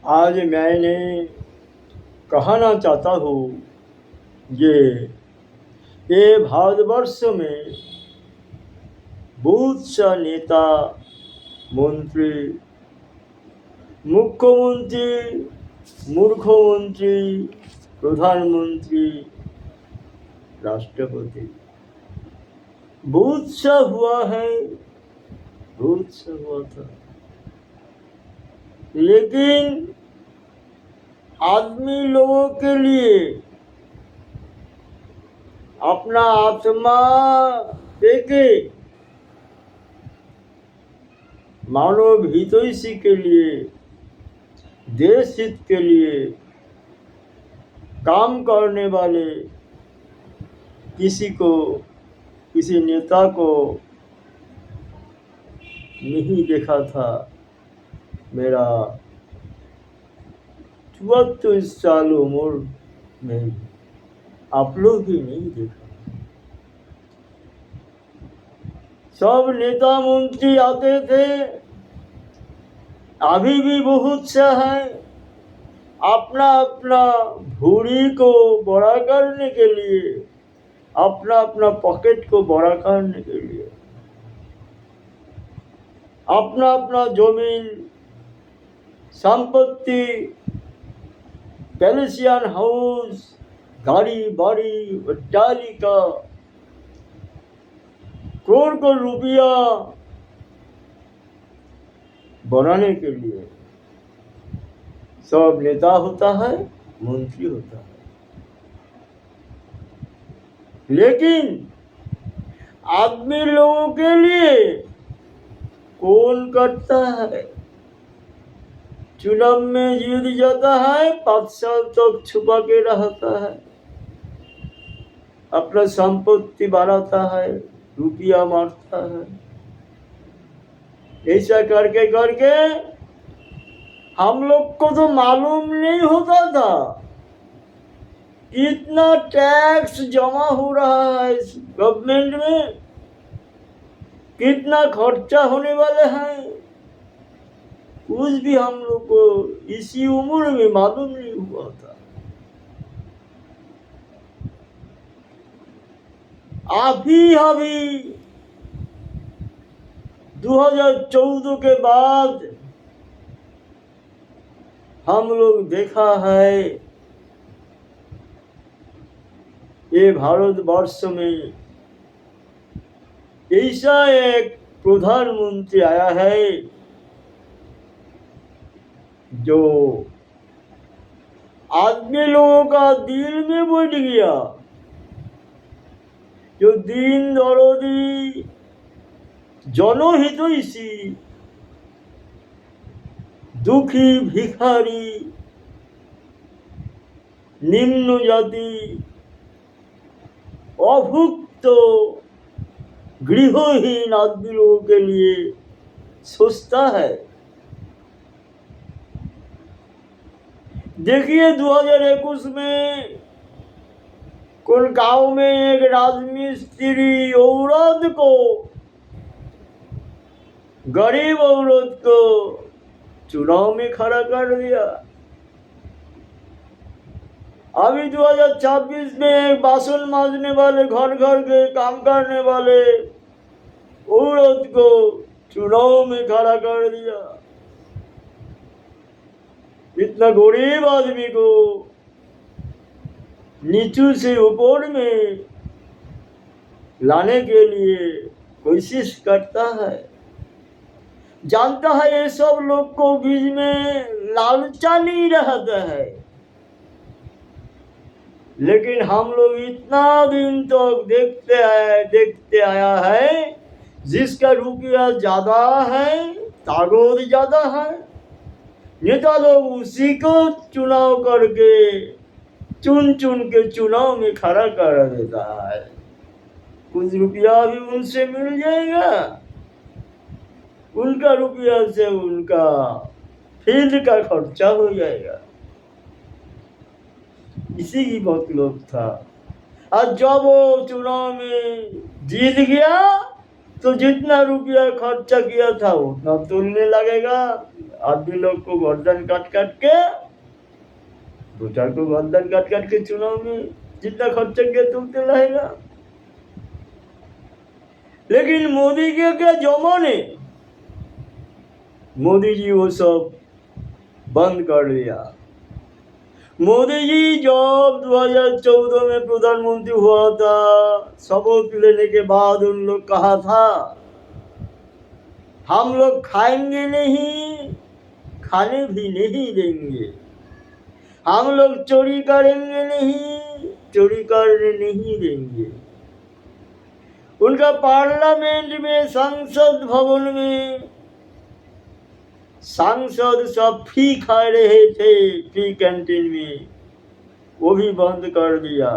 आज मैंने कहना चाहता हूँ ये भारतवर्ष में बहुत सा नेता, मंत्री, मुख्यमंत्री, मुख्यमंत्री, प्रधानमंत्री, राष्ट्रपति बहुत सा हुआ है, बहुत सा हुआ था, लेकिन आदमी लोगों के लिए अपना आत्मा देके मानव हितैषी के लिए, देश हित के लिए काम करने वाले किसी नेता को नहीं देखा था। मेरा 74 साल उम्र में आप लोग भी नहीं देखा। सब नेता मंत्री आते थे, अभी भी बहुत सा है, अपना अपना भूरी को बड़ा करने के लिए, अपना अपना पॉकेट को बड़ा करने के लिए, अपना अपना जमीन, संपत्ति, पैलेसियन हाउस, गाड़ी बाड़ी, अट्टालिका, करोड़ रुपया बनाने के लिए सब नेता होता है, मंत्री होता है। लेकिन आदमी लोगों के लिए कौन करता है? चुनाव में जीत जाता है, 5 साल तक छुपा के रहता है, अपना संपत्ति बढ़ाता है, रुपया मारता है। ऐसा करके करके हम लोग को तो मालूम नहीं होता था कितना टैक्स जमा हो रहा है इस गवर्नमेंट में, कितना खर्चा होने वाले हैं, कुछ भी हम लोग को इसी उम्र में मालूम नहीं हुआ था। अभी 2014 के बाद हम लोग देखा है ये भारतवर्ष में ऐसा एक प्रधानमंत्री आया है जो आदमी लोगों का दिल में बैठ गया, जो दीन दरोदी, जनहितैषी, दुखी, भिखारी, निम्न जाति, अभुक्त, गृहहीन आदमी लोगों के लिए सोचता है। देखिए 2021 में कोई गांव में एक राजमिस्त्री औरत को, गरीब औरत को चुनाव में खड़ा कर दिया। अभी 2026 में बासन मांजने वाले, घर घर के काम करने वाले औरत को चुनाव में खड़ा कर दिया। इतना गरीब आदमी को नीचू से ऊपर में लाने के लिए कोशिश करता है। जानता है ये सब लोग को बीच में लालचा नहीं रहता है, लेकिन हम लोग इतना दिन तक देखते आया है, जिसका रुपया ज्यादा है, ताकत ज्यादा है, नेता लोग उसी को चुनाव करके चुन के चुनाव में खड़ा कर देता है। कुछ रुपया भी उनसे मिल जाएगा, उनका रुपया से उनका फील्ड का खर्चा हो जाएगा। इसी की मतलब था। और जब वो चुनाव में जीत गया तो जितना रुपया खर्चा किया था उतना तुलने लगेगा, आदमी लोग को गर्दन काट काट के, भूटान को गर्दन काट काट के चुनाव में जितना खर्चा किया तुलते रहेगा। लेकिन मोदी के क्या जमाने, मोदी जी वो सब बंद कर दिया। मोदी जी जब 2014 में प्रधानमंत्री हुआ था, शपथ लेने के बाद उन लोग कहा था हम लोग खाएंगे नहीं, खाने भी नहीं देंगे, हम लोग चोरी करेंगे नहीं, चोरी करने नहीं देंगे। उनका पार्लियामेंट में, संसद भवन में सांसद सब फी खा रहे थे, फी कैंटीन में, वो भी बंद कर दिया।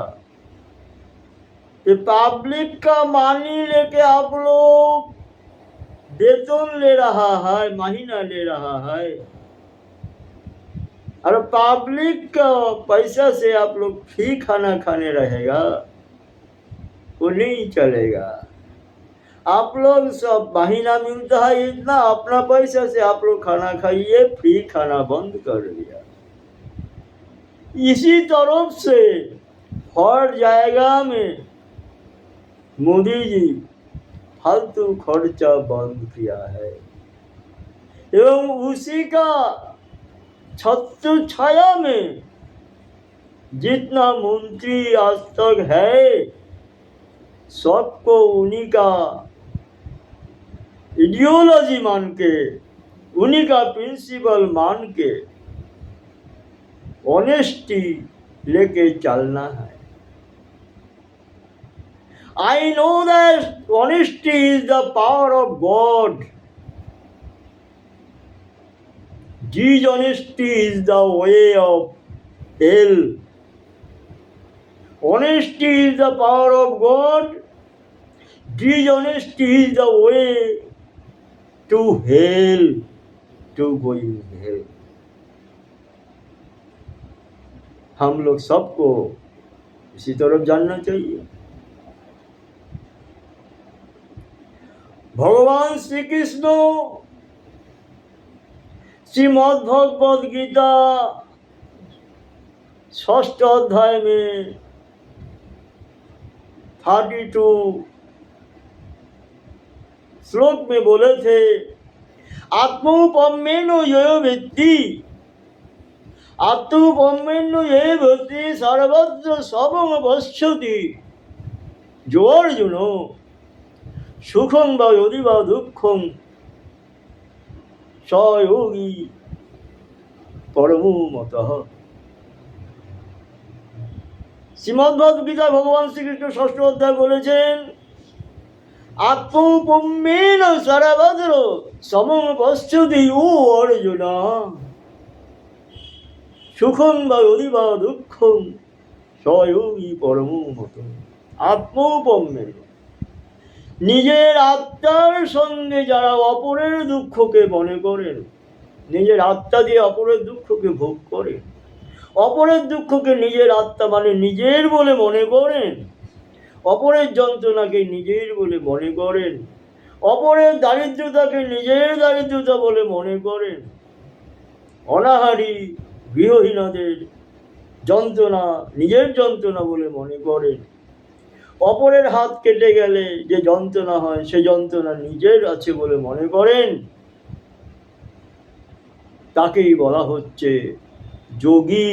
तो पब्लिक का मानी लेके आप लोग वेतन ले रहा है, महीना ले रहा है, और पब्लिक का पैसा से आप लोग फी खाना खाने रहेगा, वो नहीं चलेगा। आप लोग सब महीना मिलता है इतना, अपना पैसा से आप लोग खाना खाइए, फ्री खाना बंद कर दिया। इसी तरफ से हर जगह में मोदी जी फालतू खर्चा बंद किया है, एवं उसी का छत्र छाया में जितना मंत्री आज तक है, सबको उन्हीं का आइडियोलॉजी मान के, उन्हीं का प्रिंसिपल मान के ऑनेस्टी लेके चलना है। I know that honesty is the power of God. Dishonesty is the way of hell. Honesty is the power of God. Dishonesty is the way to hell, to going hell. हम लोग सबको इसी तरफ जानना चाहिए। भगवान श्री कृष्ण श्रीमद् भगवद गीता 6th अध्याय में 32 श्लोक में बोले थे, आत्मोपम्येनो यो वेत्ति, आत्मोपम्येनो ये वेत्ति सर्वत्र सबं पश्यति। जो अर्जुनो सुखं वा यदि वा दुःखं स योगी परमो मतः। শ্রীমদ্ভগবদ গীতা ভগবান শ্রীকৃষ্ণ 6ষ্ঠ অধ্যায় বলেছেন, আত্মোপম্যেন সর্বত্র সমং পশ্যতি ও অর্জুন সুখং বা যদি বা দুঃখং স যোগী পরমো মতঃ। আত্মোপম্যেন, নিজের আত্মার সঙ্গে যারা অপরের দুঃখকে মনে করেন, নিজের আত্মা দিয়ে অপরের দুঃখকে ভোগ করেন, অপরের দুঃখকে নিজের আত্মা মানে নিজের বলে মনে করেন, অপরের যন্ত্রণাকে নিজের বলে মনে করেন, অপরের দারিদ্রতাকে নিজের দারিদ্রতা বলে মনে করেন, অনাহারী গৃহহীনদের যন্ত্রণা নিজের যন্ত্রণা বলে মনে করেন, অপরের হাত কেটে গেলে যে যন্ত্রণা হয় সে যন্ত্রণা নিজের আছে বলে মনে করেন, তাকেই বলা হচ্ছে যোগী।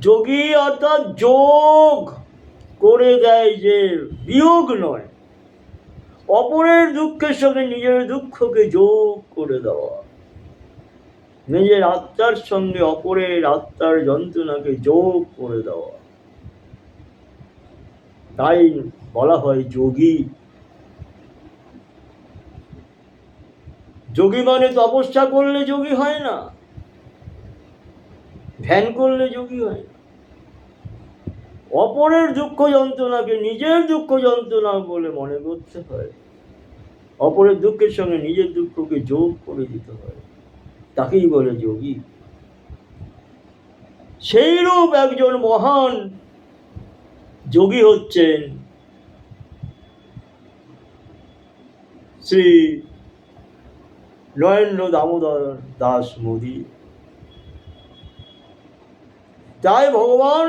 যোগী অর্থাৎ যোগ করে দেয়, যে বিয়োগ নয়, অপরের দুঃখের সঙ্গে নিজের দুঃখকে যোগ করে দেওয়া, নিজের আত্মার সঙ্গে অপরের আত্মার যন্ত্রণাকে যোগ করে দেওয়া, তাই বলা হয় যোগী। যোগী মানে তপস্যা করলে যোগী হয় না, ধ্যান করলে যোগী হয় না। অপরের দুঃখ যন্ত্রণাকে নিজের দুঃখ যন্ত্রণা বলে মনে করতে হয়, অপরের দুঃখের সঙ্গে নিজের দুঃখকে যোগ করে দিতে হয়, তাকেই বলে যোগী। সেইরূপ একজন মহান যোগী হচ্ছেন শ্রী নরেন্দ্র দামোদর দাস মোদী। তাই ভগবান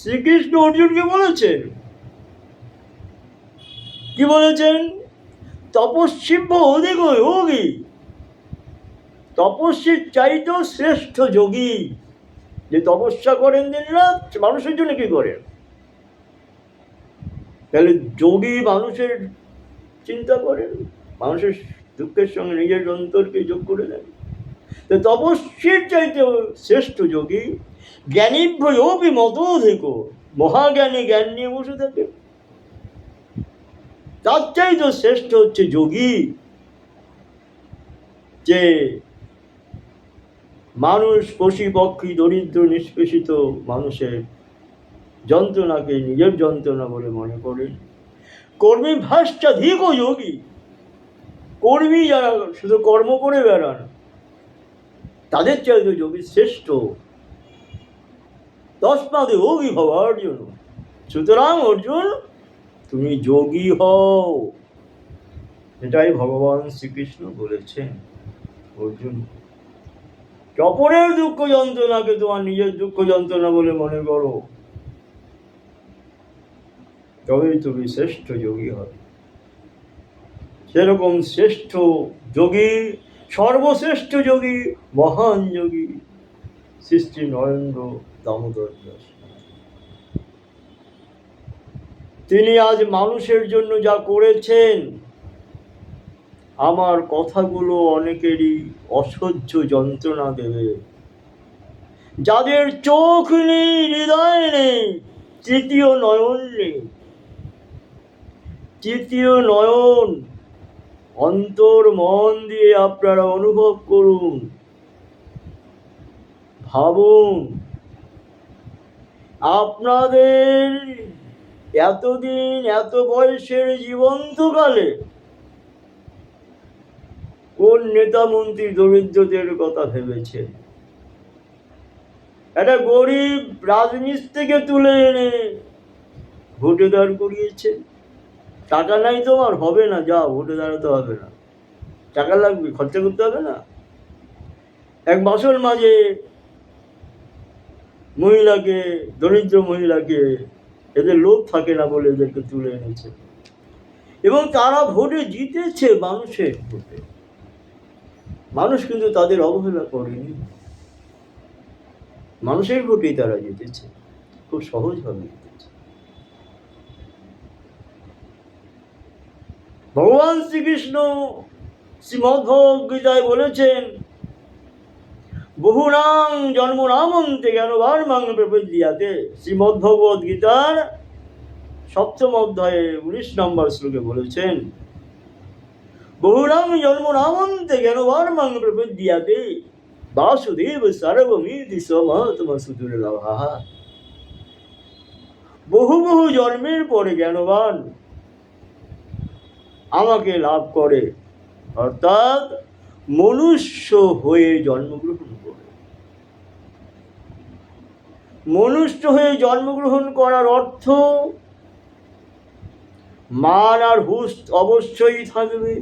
শ্রীকৃষ্ণ অর্জুনকে বলেছেন, কি বলেছেন? তপস্বীভ্য অধিক যোগী, তপস্বীর চাইতেও শ্রেষ্ঠ যোগী। যে তপস্যা করেন দিনরাত, মানুষের জন্য কি করেন? তাহলে যোগী মানুষের চিন্তা করেন, মানুষের দুঃখের সঙ্গে নিজের অন্তরকে যোগ করে দেন। তো তপস্বীর চাইতে শ্রেষ্ঠ যোগী। জ্ঞানীভ্রয়োপি মতোধিক, মহাজ্ঞানী জ্ঞান নিয়ে বসে থাকে, তার চাইতে শ্রেষ্ঠ হচ্ছে যোগী, যে মানুষ, পশু পক্ষী, দরিদ্র নিষ্পেষিত মানুষের যন্ত্রণাকে নিজের যন্ত্রণা বলে মনে করেন। কর্মী ভাষ্টাধিক যোগী, কর্মী যারা শুধু কর্ম করে বেড়ান, তাদের চাইতে যোগী শ্রেষ্ঠ। তস্মাদে যোগী হও অর্জুন, সুতরাং অর্জুন তুমি যোগী হও। এটাই ভগবান শ্রীকৃষ্ণ বলেছেন অর্জুন। অপরের দুঃখ যন্ত্রণাকে তোমার নিজের দুঃখ যন্ত্রণা বলে মনে করো, তবেই তুমি শ্রেষ্ঠ যোগী হবে। সেরকম শ্রেষ্ঠ যোগী, সর্বশ্রেষ্ঠ যোগী, মহান যোগী শ্রী শ্রী নরেন্দ্র দামোদর দাস। তিনি আজ মানুষের জন্য যা করেছেন, আমার কথাগুলো অনেকেরই অসহ্য যন্ত্রণা দেবে। যাদের চোখ নেই, হৃদয় নেই, তৃতীয় নয়ন নেই, তৃতীয় নয়ন অন্তর মন দিয়ে আপনারা অনুভব করুন, ভাবুন। আপনাদের এতদিন, এত বয়সের জীবন্তকালে কোন নেতা মন্ত্রী দরিদ্রদের কথা ভেবেছে? একটা গরিব রাজমিস্ত্রিকে তুলে এনে ভোটে দাঁড় করিয়েছে। টাকা নাই তোমার, হবে না, যাও ভোটে দাঁড়াতে হবে না, টাকা লাগবে, খরচা করতে হবে না। এক বাসর মাঝে মহিলাকে, দরিদ্র মহিলাকে, এদের লোভ থাকে না বলে এদেরকে তুলে এনেছে, এবং তারা ভোটে জিতেছে। মানুষের ভোটে, মানুষ কিন্তু তাদের অবহেলা করেনি, মানুষের ভোটেই তারা জিতেছে, খুব সহজভাবে জিতেছে। ভগবান শ্রীকৃষ্ণ শ্রীমদ্ভগবদ্গীতায় বলেছেন, বহুনাং জন্মনামন্তে জ্ঞানবার্মাং প্রপদ্যতে। শ্রীমদ্ভগবদ্গীতার 7ম অধ্যায়ে 19 নম্বর শ্লোকে বলেছেন, বহুনাং জন্মনামন্তে জ্ঞানবার্মাং প্রপদ্যতে বাসুদেব সর্বমিতি সমহতমসুদুর্লভঃ। বহু বহু জন্মের পরে জ্ঞানবান আমাকে লাভ করে, অর্থাৎ মনুষ্য হয়ে জন্মগ্রহণ করে। মনুষ্য হয়ে জন্মগ্রহণ করার অর্থ মান আর হুঁশ অবশ্যই থাকবে।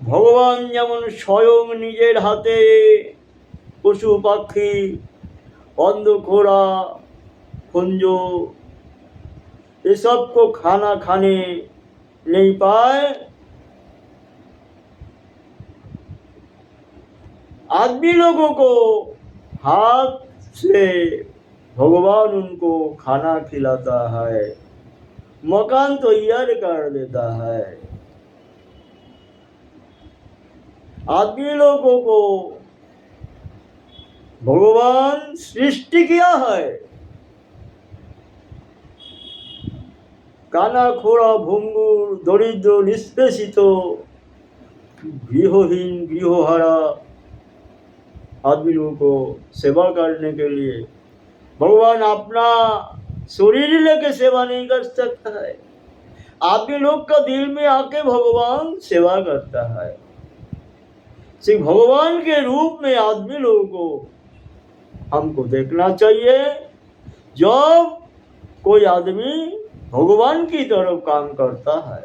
ভগবান যেমন স্বয়ং নিজের হাতে পশু পাখি, অন্ধখোরা, কুঞ্জ এসব को खाना खाने नहीं पाए, आदमी लोगों को हाथ से भगवान उनको खाना खिलाता है, मकान तैयार कर देता है। आदमी लोगों को भगवान सृष्टि किया है, काना खोड़ा भंगुर दरिद्र निष्पेषित गृहहीन गृहहारा आदमी लोगों को सेवा करने के लिए भगवान अपना शरीर लेके सेवा नहीं कर सकता है। आदमी लोग का दिल में आके भगवान सेवा करता है। श्री भगवान के रूप में आदमी लोगों को हमको देखना चाहिए। जब कोई आदमी भगवान की तरफ काम करता है,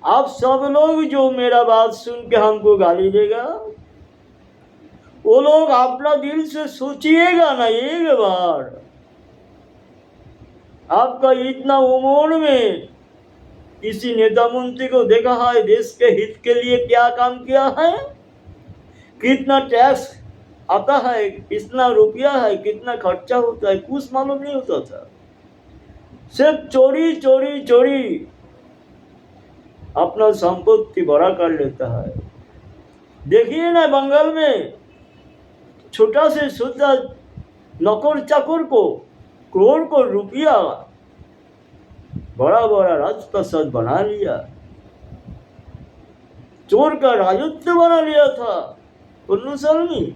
आप सब लोग जो मेरा बात सुन के हमको गाली देगा, वो लोग अपना दिल से सोचिएगा ना एक बार, आपका इतना उम्र में किसी नेता मंत्री को देखा है देश के हित के लिए क्या काम किया है? कितना टैक्स आता है, कितना रुपया है, कितना खर्चा होता है, कुछ मालूम नहीं होता था। सिर्फ चोरी चोरी चोरी अपना संपत्ति बड़ा कर लेता है। देखिए ना बंगाल में छोटा से छोटा नौकर चाकर को करोड़ को रुपया बड़ा बड़ा राजप्रसाद बना लिया, चोर का राजत्व बना लिया था 19 साल में।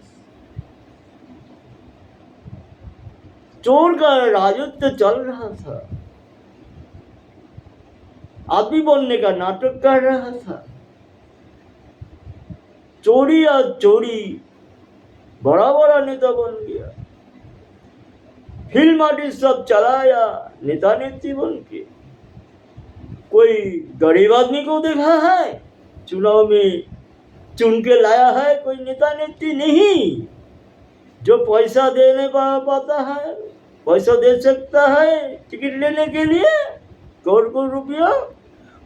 चोर का राजत्व चल रहा था, आदमी बनने का नाटक कर रहा था। चोरी या चोरी बड़ा बड़ा नेता बन गया, फिल्म आर्टिस्ट सब चलाया नेता नेत्री बन के। कोई गरीब आदमी को देखा है चुनाव में चुन के लाया है? कोई नेता नेत्री नहीं। जो पैसा देने पाता है, पैसा दे सकता है टिकट लेने के लिए करोड़ रुपया,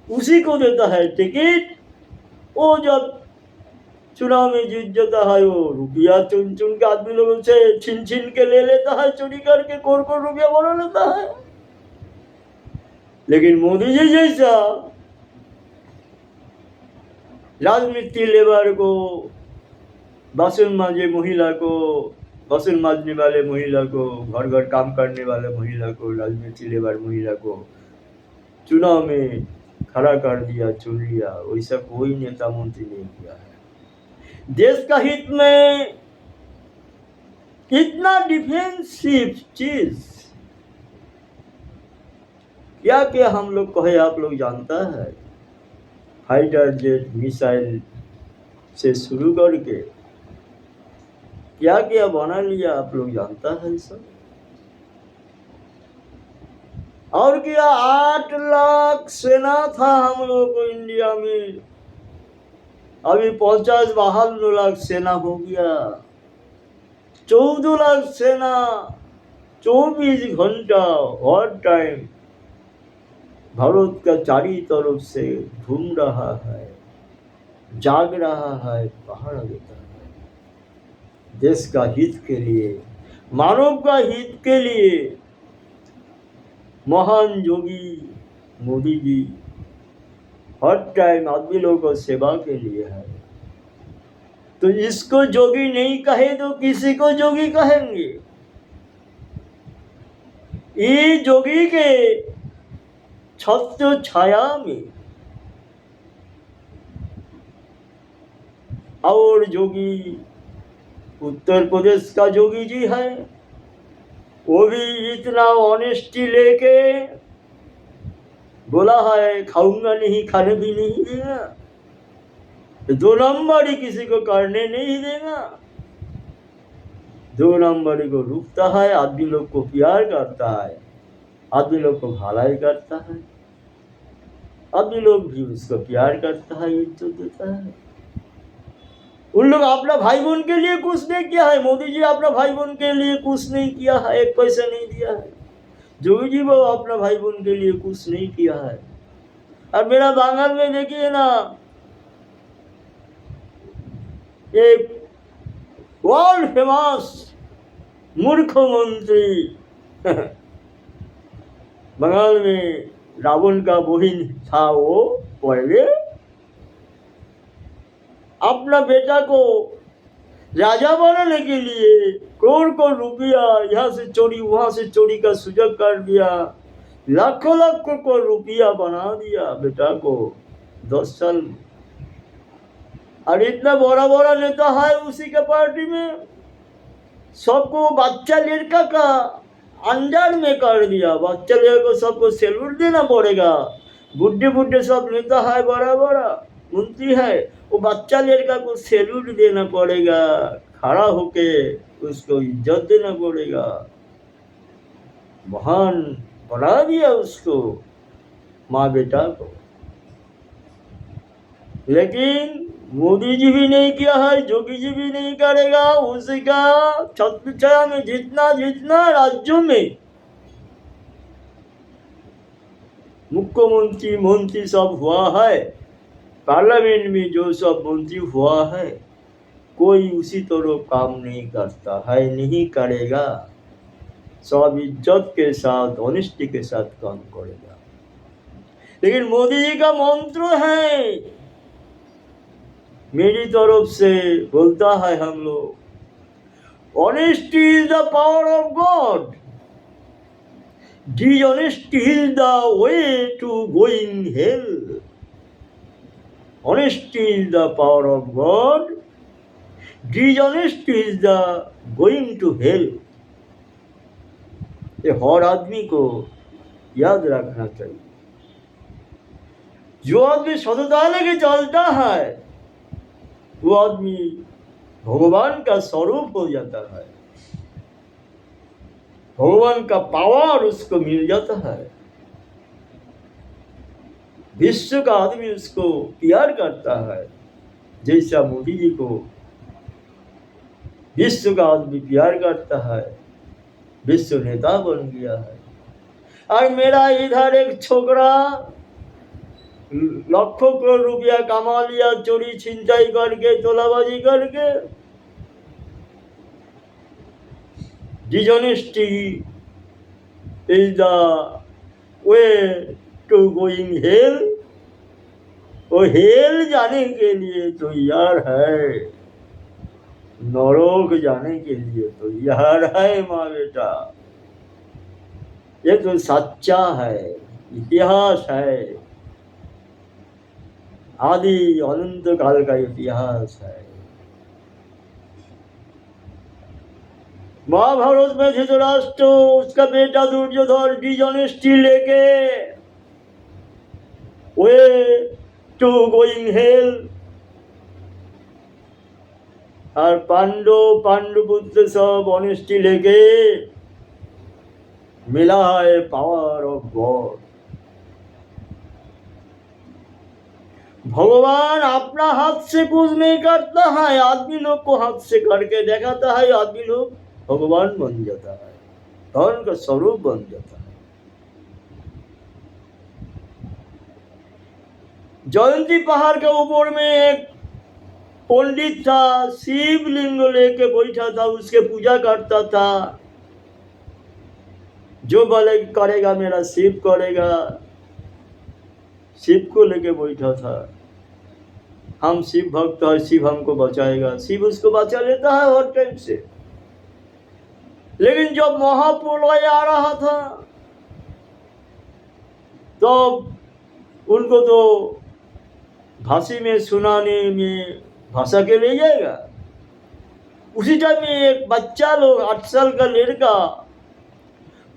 उसी को देता है टिकट। वो जब चुनाव में जीत जाता है, वो रुपया चुन चुन के आदमी लोगों से छीन छीन के ले लेता है, चोरी करके करोड़ रुपया बना लेता है। लेकिन मोदी जी जैसा राजनीति लेबर को, बासन मांझे महिला को, बासन मांझने वाले महिला को, घर घर काम करने वाले महिला को, राजनीति लेबर महिला को चुनाव में खड़ा कर दिया, चुन लिया, वैसा कोई नेता मंत्री नहीं किया है। देश का हित में इतना डिफेंसिव चीज क्या क्या हम लोग कहे आप लोग जानता है? फाइटर जेट मिसाइल से शुरू करके क्या क्या बना लिया आप लोग जानता है सब? और क्या 8 लाख सेना था हम लोग को इंडिया में, अभी 50-52 लाख सेना हो गया। 14 लाख सेना 24 घंटा हर टाइम भारत का चारी तरफ से घूम रहा है, जाग रहा है, पहरा देता है देश का हित के लिए, मानव का हित के लिए। महान योगी मोदी जी हर टाइम आदमी लोगों को सेवा के लिए है। तो इसको जोगी नहीं कहे तो किसी को जोगी कहेंगे? ये जोगी के छत्र छाया में और जोगी उत्तर प्रदेश का जोगी जी है, वो भी इतना ऑनेस्टी लेके बोला है खाऊंगा नहीं, खाने भी नहीं देगा, 2 नंबरी किसी को करने नहीं देगा, 2 नंबरी को रुकता है, आदमी लोग को प्यार करता है, आदमी लोग को भलाई करता है, आदमी लोग भी उसको प्यार करता है, इज्जत देता है। उन लोग अपना भाई बहन के लिए कुछ नहीं किया है, मोदी जी अपना भाई बहन के लिए कुछ नहीं किया है, 1 पैसा नहीं दिया है। जोगी जी वो अपना भाई बहन के लिए कुछ नहीं किया है। और मेरा बांगल में देखिए ना, ये वर्ल्ड फेमस मुख्यमंत्री बंगाल में रावण का बहन था, वो पहले अपना बेटा को राजा बनाने के लिए करोड़ रुपया यहाँ से चोरी वहां से चोरी का सुजग कर दिया, लाखों लाखों को रुपया बना दिया बेटा को 10 साल में। और इतना बड़ा बड़ा नेता है उसी के पार्टी में, सबको बच्चा लड़का का अंदर में कर दिया। बच्चा लड़का को सबको सैल्यूट देना पड़ेगा। बुढ़े बुढ़े सब नेता है, बड़ा बड़ा मंत्री है, वो बच्चा लड़का को सैल्यूट देना पड़ेगा, खड़ा होके उसको इज्जत देना पड़ेगा। महान बना दिया उसको, माँ बेटा को। लेकिन मोदी जी भी नहीं किया है, योगी जी भी नहीं करेगा। उसका छत्र छाया में जितना जितना राज्यों में मुख्यमंत्री मंत्री सब हुआ है, पार्लियामेंट में जो सब मंत्री हुआ है, कोई उसी तरह काम नहीं करता है, नहीं करेगा। सब इज्जत के साथ, ऑनेस्टी के साथ काम करेगा। लेकिन मोदी जी का मंत्र है, मेरी तरफ से बोलता है हम लोग, honesty is the power of God, dishonesty is the way to going hell. Honesty is the power of God, dishonesty is the going to hell. ये हर आदमी को याद रखना चाहिए। जो आदमी सतता लेके चलता है वो आदमी भगवान का स्वरूप हो जाता है, भगवान का पावर उसको मिल जाता है। विश्व का आदमी उसको प्यार करता है, जैसा मोदी जी को विश्व का आदमी प्यार करता है, विश्व नेता बन गया है। और मेरा इधर एक छोकरा लाखों करोड़ रुपया कमा लिया, चोरी छिनताई करके, तोलाबाजी करके। Dishonesty is the way to going hell. वो हेल जाने के लिए तो यार है, नरक जाने के लिए तो यार है माँ बेटा। ये तो सच्चा है, इतिहास है, आदि अनंत काल का इतिहास है। महाभारत में धृतराष्ट्र उसका बेटा दुर्योधन डिसऑनेस्टी लेके वे टू गोइंग हेल, और पांडुपुत्र सब ऑनेस्टी लेके मिला है पावर ऑफ गॉड। भगवान अपना हाथ से कुछ नहीं करता है, आदमी लोग को हाथ से करके दिखाता है, आदमी लोग भगवान बन जाता है, भगवान का स्वरूप बन जाता है। जयंती पहाड़ के ऊपर में एक पंडित था, शिवलिंग लेके बैठा था, उसके पूजा करता था। जो बोले करेगा मेरा शिव करेगा, शिव को लेके बैठा था। हम शिव भक्त है, शिव हमको बचाएगा, शिव उसको बचा लेता है हर टाइम से। लेकिन जब महाप्रलय आ रहा था तो उनको तो भाषी में सुनाने में भाषा के ले जाएगा। उसी टाइम में एक बच्चा लोग 8 साल का लड़का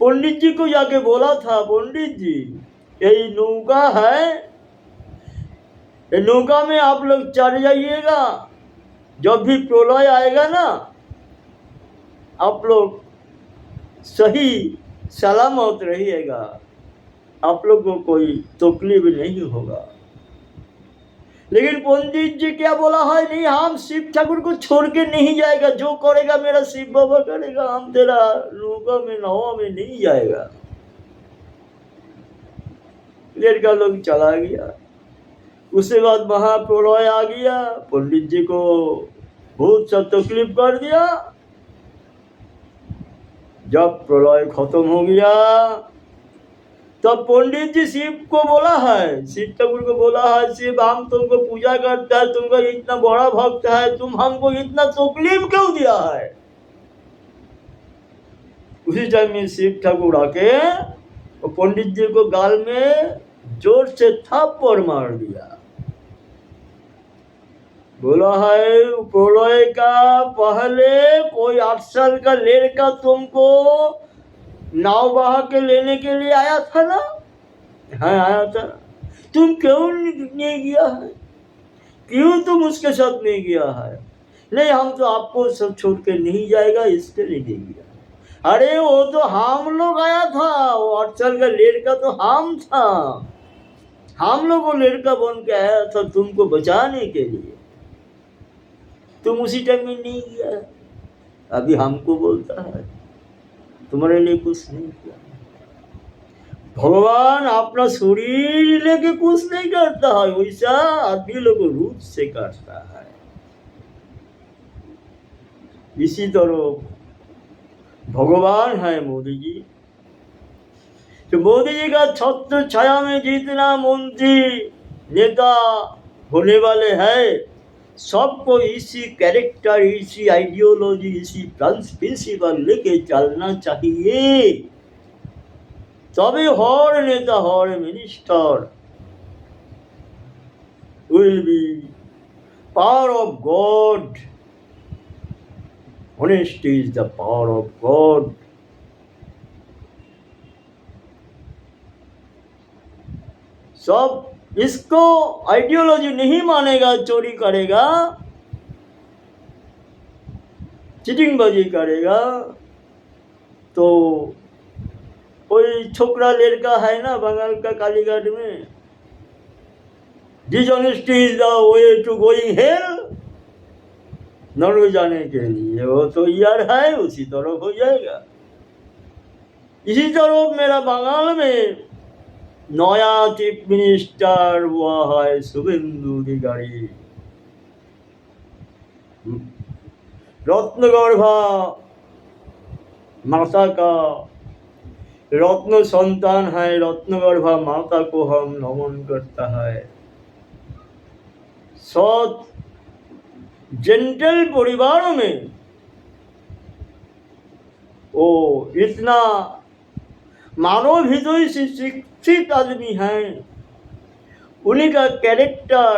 पंडित जी को जाके बोला था, पंडित जी यही नौका है, ये नौका में आप लोग चढ़ जाइएगा, जब भी प्रलय आएगा ना आप लोग सही सलामत रहिएगा, आप लोग को कोई तकलीफ नहीं होगा। लेकिन पंडित जी क्या बोला है, नहीं हम शिव ठाकुर को छोड़ के नहीं जाएगा, जो करेगा मेरा शिव बाबा करेगा, हम तेरा नौका में नाव में नहीं जाएगा। लड़का लोग चला गया। उसके बाद महाप्रलय आ गया, पंडित जी को बहुत सा तकलीफ कर दिया। जब प्रलय खत्म हो गया तब पंडित जी शिव को बोला है, शिव ठाकुर को बोला है, शिव हम तुमको पूजा करता है, तुमका इतना बड़ा भक्त है, तुम हमको इतना तकलीफ क्यों दिया है। उसी टाइम में शिव ठाकुर आके पंडित जी को गाल में जोर से थप्पड़ मार दिया। बोला है प्रलय का पहले कोई 8 साल का लड़का तुमको नाव बहा के लेने के लिए आया था ना, हाँ आया था, तुम क्यों नहीं गया है, क्यों तुम उसके साथ नहीं गया है। नहीं हम तो आपको सब छोड़ के नहीं जाएगा, इसके लिए नहीं गया। अरे वो तो हम लोग आया था, वो 8 साल का लड़का तो हम था, हम लोग वो लड़का बन के आया था तुमको बचाने के लिए, तुम उसी टाइम में नहीं किया, अभी हमको बोलता है तुम्हारे लिए कुछ नहीं किया। भगवान अपना शरीर लेके कुछ नहीं करता है, वैसा आदमी लोग रूप से करता है। इसी तरह भगवान है मोदी जी। तो मोदी जी का छत्र छाया में जितना मंत्री नेता होने वाले हैं, सबको इसी कैरेक्टर, इसी आइडियोलॉजी, इसी प्रिंसिपल लेके चलना चाहिए, तभी हर नेता, हर minister will be power of God. Honesty is the power of God. सब इसको आइडियोलॉजी नहीं मानेगा, चोरी करेगा, चीटिंगबाजी करेगा, तो कोई छोकरा लड़का है ना बंगाल का कालीघाट में, dishonesty is the way to going hell, नरक जाने के लिए, वो तो यार है, उसी तरफ हो जाएगा। इसी तरह मेरा बंगाल में नया चीफ मिनिस्टर हुआ है शुभेंदु अधिकारी, रत्नगर्भा माता का रत्न संतान है, रत्नगर्भा माता को हम नमन करता है। सत जेंटल परिवारों में वो इतना मानव हृदय से शिक्षित आदमी हैं, उन्हीं का कैरेक्टर,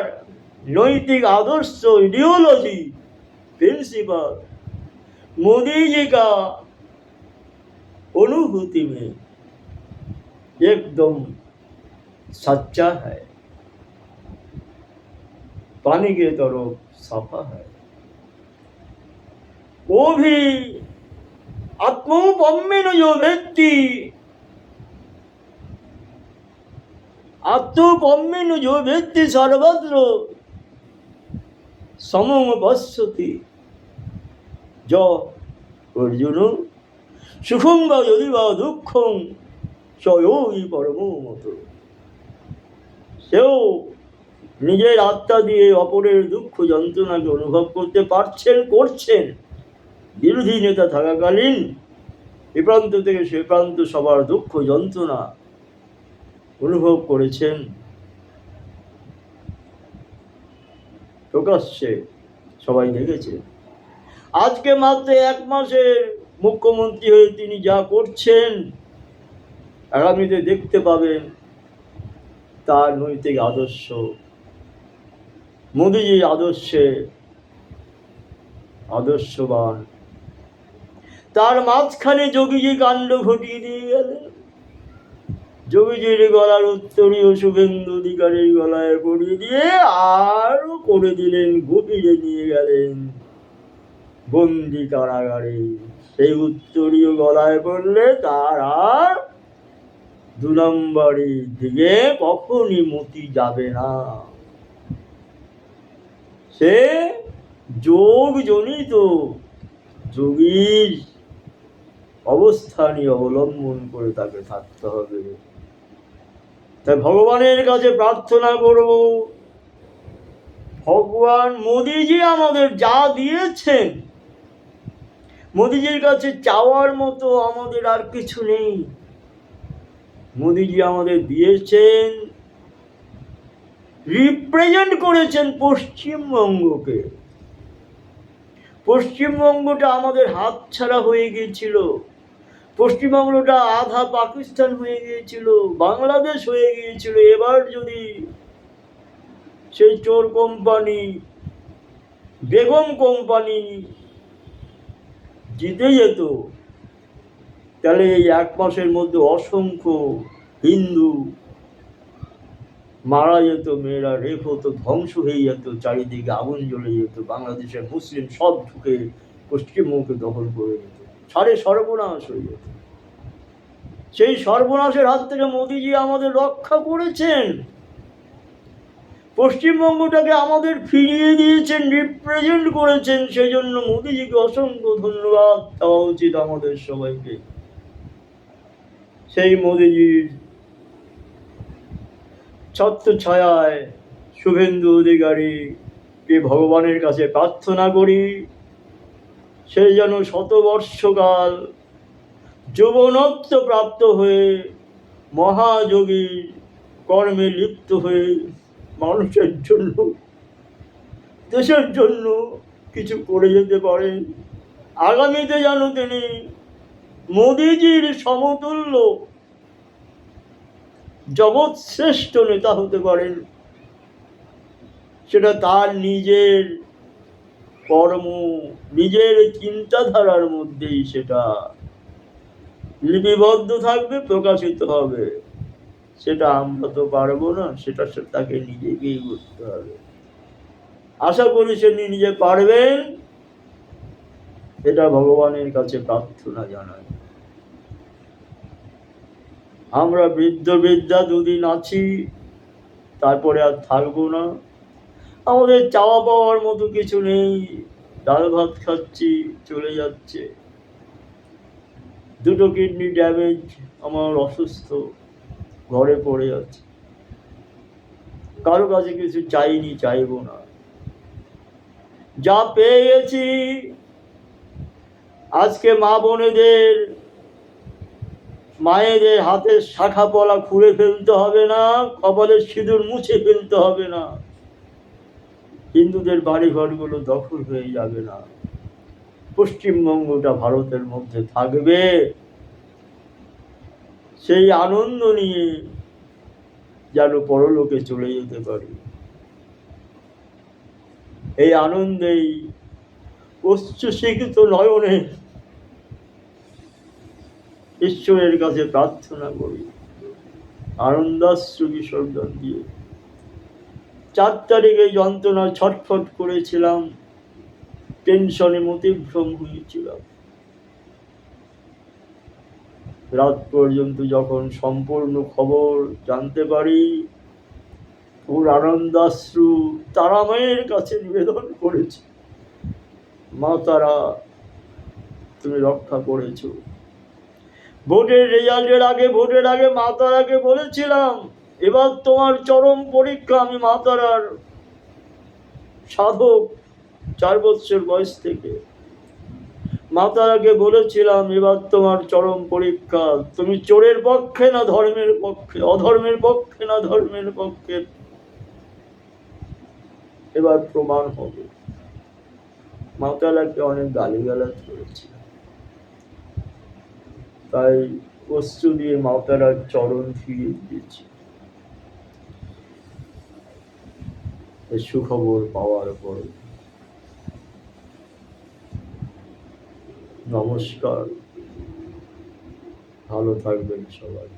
नैतिक आदर्श, आइडियोलॉजी, प्रिंसिपल मोदी जी का अनुभूति में एकदम सच्चा है, पानी के तरफ साफा है। वो भी आत्मोपम्यन जो व्यक्ति, आत्मोपम्यन जो व्यक्ति सर्वत्र समम पश्यति जो अर्जुन सुखं वा यदि वा दुःखं स योगी परमो मतो। সেও নিজের আত্মা দিয়ে অপরের দুঃখ যন্ত্রণাকে অনুভব করতে পারছেন, করছেন। বিরোধী নেতা থাকাকালীন এ প্রান্ত থেকে সে প্রান্ত সবার দুঃখ যন্ত্রণা অনুভব করেছেন, প্রকাশ্যে সবাই দেখেছে। আজকে মাত্র 1 মাসের মুখ্যমন্ত্রী হয়ে তিনি যা করছেন, আগামীতে দেখতে পাবেন তার নৈতিক আদর্শ মোদিজির আদর্শে আদর্শবান। তার মাঝখানে যোগীজি কাণ্ড ঘটিয়ে দিয়ে গেলেন। যোগীজির গলার উত্তরীয় শুভেন্দু অধিকারীর গলায় পরিয়ে দিয়ে আরো করে দিলেন, গভীরে নিয়ে গেলেন বন্দি কারাগারে। সেই উত্তরীয় গলায় পড়লে তার আর 2 নম্বরের দিকে কখনই মতি যাবে না। সে যোগ জনিত যোগীর অবস্থানই অবলম্বন করে তাকে থাকতে হবে। তাই ভগবানের কাছে প্রার্থনা করব, ভগবান মোদিজি আমাদের যা দিয়েছেন, মোদিজির কাছে চাওয়ার মতো আমাদের আর কিছু নেই। মোদিজি আমাদের দিয়েছেন, রিপ্রেজেন্ট করেছেন পশ্চিমবঙ্গকে। পশ্চিমবঙ্গটা আমাদের হাতছাড়া হয়ে গিয়েছিল, পশ্চিমবঙ্গটা আধা পাকিস্তান হয়ে গিয়েছিল, বাংলাদেশ হয়ে গিয়েছিল। এবার যদি সেই চোর কোম্পানি, বেগম কোম্পানি জিতে যেত, তাহলে এই 1 মাসের মধ্যে অসংখ্য হিন্দু মারা যেত, মেয়েরা রেপ হতো, ধ্বংস হয়ে যেত, চারিদিকে আগুন জ্বলে যেত, বাংলাদেশের মুসলিম সব ঢুকে পশ্চিমবঙ্গকে দখল করে যেত, সারে সর্বনাশ হয়ে যেত। সেই সর্বনাশের হাত থেকে মোদিজি আমাদের রক্ষা করেছেন। পশ্চিমবঙ্গটাকে আমাদের ফিরিয়ে দিয়েছেন, রিপ্রেজেন্ট করেছেন, সেজন্য মোদিজিকে অসংখ্য ধন্যবাদ দেওয়া উচিত আমাদের সবাইকে। সেই মোদিজির ছত্রছায়ায় শুভেন্দু অধিকারীকে ভগবানের কাছে প্রার্থনা করি, সে যেন শতবর্ষকাল যৌবনত্ব প্রাপ্ত হয়ে মহাযোগী কর্মে লিপ্ত হয়ে মানুষের জন্য, দেশের জন্য কিছু করে যেতে পারেন। আগামীতে যেন তিনি মোদিজির সমতুল্য জগৎ শ্রেষ্ঠ নেতা হতে পারেন, সেটা তার নিজের কর্ম, নিজের চিন্তাধারার মধ্যেই সেটা লিপিবদ্ধ থাকবে, প্রকাশিত হবে। সেটা আমরা তো পারবো না, সেটা তাকে নিজেকেই করতে হবে। আশা করি সে নিজে পারবেন, এটা ভগবানের কাছে প্রার্থনা জানাই। আমরা বৃদ্ধা দুদিন আছি, তারপরে আর থাকবো না। আমাদের চাওয়া পাওয়ার মতো কিছু নেই, ডাল ভাত খাচ্ছি, চলে যাচ্ছে। দুটো কিডনি ড্যামেজ, আমার অসুস্থ, ঘরে পড়ে আছে। কারো কাছে কিছু চাইনি, চাইবো না। যা পেয়ে গেছি, আজকে মা বোনেদের, মায়েদের হাতের শাখা পলা খুলে ফেলতে হবে না, কপালের সিঁদুর মুছে ফেলতে হবে না, হিন্দুদের বাড়ি ঘরগুলো দখল হয়ে যাবে না, পশ্চিমবঙ্গটা ভারতের মধ্যে থাকবে। সেই আনন্দ নিয়ে যেন পরলোকে চলে যেতে পারি, এই আনন্দেই উচ্ছ্বসিত নয়নে ঈশ্বরের কাছে প্রার্থনা করি, আনন্দাশ্রু বিসর্জন দিয়ে। 4 তারিখে যন্ত্রণা ছটফট করেছিলাম, টেনশনে মতিভ্রম হয়েছিলাম। রাত পর্যন্ত যখন সম্পূর্ণ খবর জানতে পারি, ওর আনন্দাশ্রু তারা মায়ের কাছে নিবেদন করেছি, মা তারা তুমি রক্ষা করেছো। ভোটের রেজাল্টের আগে, ভোটের আগে মা তারাকে বলেছিলাম, এবার তোমার চরম পরীক্ষা। আমি মা তারার সাধক, 4 বছর বয়স থেকে মা তারাকে বলেছিলাম, এবার তোমার চরম পরীক্ষা। তুমি চোরের পক্ষে না ধর্মের পক্ষে, অধর্মের পক্ষে না ধর্মের পক্ষে, এবার প্রমাণ হবে। মা তারাকে অনেক গালিগালাজ করেছিল, তাই অশ্রু দিয়ে মা তারার চরণ ফিরিয়ে দিয়েছি সুখবর পাওয়ার পর। নমস্কার, ভালো থাকবেন সবাই।